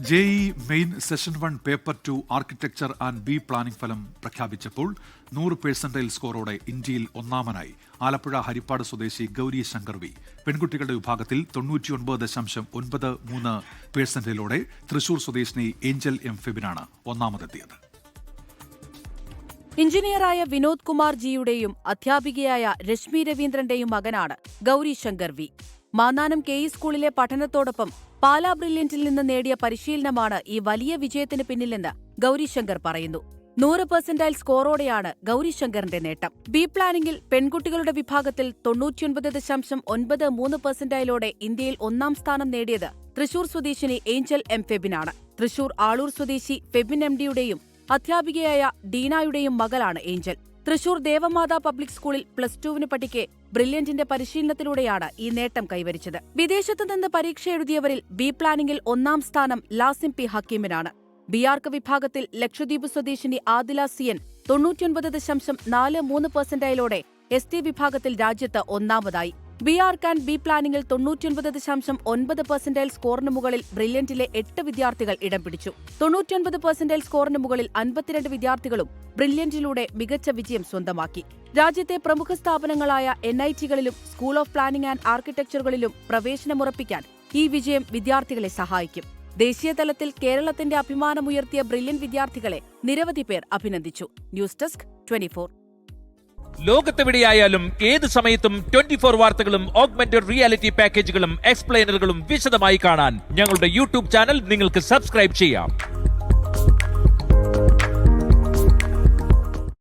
JEE main session 1 paper 2 architecture and B planning ഫലം പ്രഖ്യാപിച്ചപ്പോൾ 100% സ്കോറോടെ ഇന്ത്യയിൽ ഒന്നാമനായി ആലപ്പുഴ ഹരിപ്പാട് സ്വദേശി ഗൗരി ശങ്കർ വി. പെൺകുട്ടികളുടെ വിഭാഗത്തിൽ 99.13% തൃശൂർ സ്വദേശിനി ഏഞ്ചൽ എം ഫെബിനാണ് ഒന്നാമതെത്തിയത്. എഞ്ചിനീയറായ വിനോദ് കുമാർ ജിയുടെയും അധ്യാപികയായ രശ്മി രവീന്ദ്രന്റെയും മകനാണ് Gauri Shankar V. Mannanam K E സ്കൂളിലെ പഠനത്തോടൊപ്പം പാലാ ബ്രില്യന്റിൽ നിന്ന് നേടിയ പരിശീലനമാണ് ഈ വലിയ വിജയത്തിന് പിന്നിലെന്ന് ഗൗരിശങ്കർ പറയുന്നു. 100% സ്കോറോടെയാണ് ഗൗരിശങ്കറിന്റെ നേട്ടം. ബി പ്ലാനിംഗിൽ പെൺകുട്ടികളുടെ വിഭാഗത്തിൽ 99.93% ഇന്ത്യയിൽ ഒന്നാം സ്ഥാനം നേടിയത് തൃശൂർ സ്വദേശിനി ഏഞ്ചൽ എം ഫെബിനാണ്. തൃശൂർ ആളൂർ സ്വദേശി ഫെബിൻ എം ഡിയുടെയും അധ്യാപികയായ ഡീനായുടെയും മകളാണ് ഏഞ്ചൽ. തൃശൂർ ദേവമാതാ പബ്ലിക് സ്കൂളിൽ +2 പഠിക്കെ ബ്രില്യന്റിന്റെ പരിശീലനത്തിലൂടെയാണ് ഈ നേട്ടം കൈവരിച്ചത്. വിദേശത്ത് നിന്ന് പരീക്ഷ എഴുതിയവരിൽ ബി പ്ലാനിംഗിൽ ഒന്നാം സ്ഥാനം ലാസിം പി ഹക്കീമിനാണ്. ബി ആർക്ക് വിഭാഗത്തിൽ ലക്ഷദ്വീപ് സ്വദേശിനി ആദില സിയൻ 99.43% എസ് ടി വിഭാഗത്തിൽ രാജ്യത്ത് ഒന്നാമതായി. ബി ആർക്ക് ആൻഡ് ബി പ്ലാനിംഗിൽ 99.9% സ്കോറിന് മുകളിൽ ബ്രില്യന്റിലെ 8 വിദ്യാർത്ഥികൾ ഇടം പിടിച്ചു. 99% സ്കോറിന് മുകളിൽ 52 വിദ്യാർത്ഥികളും ബ്രില്യന്റിലൂടെ മികച്ച വിജയം സ്വന്തമാക്കി. രാജ്യത്തെ പ്രമുഖ സ്ഥാപനങ്ങളായ NIT-കളിലും സ്കൂൾ ഓഫ് പ്ലാനിംഗ് ആൻഡ് ആർക്കിടെക്ചറുകളിലും പ്രവേശനമുറപ്പിക്കാൻ ഈ വിജയം വിദ്യാർത്ഥികളെ സഹായിക്കും. ദേശീയതലത്തിൽ കേരളത്തിന്റെ അഭിമാനമുയർത്തിയ ബ്രില്യന്റ് വിദ്യാർത്ഥികളെ നിരവധി പേർ അഭിനന്ദിച്ചു. News desk 24. ലോകത്തെവിടെയായാലും ഏത് സമയത്തും 24 വാർത്തകളും ഓഗ്മെന്റഡ് റിയാലിറ്റി പാക്കേജുകളും എക്സ്പ്ലെയിനറുകളും വിശദമായി കാണാൻ ഞങ്ങളുടെ യൂട്യൂബ് ചാനൽ നിങ്ങൾക്ക് സബ്സ്ക്രൈബ് ചെയ്യാം.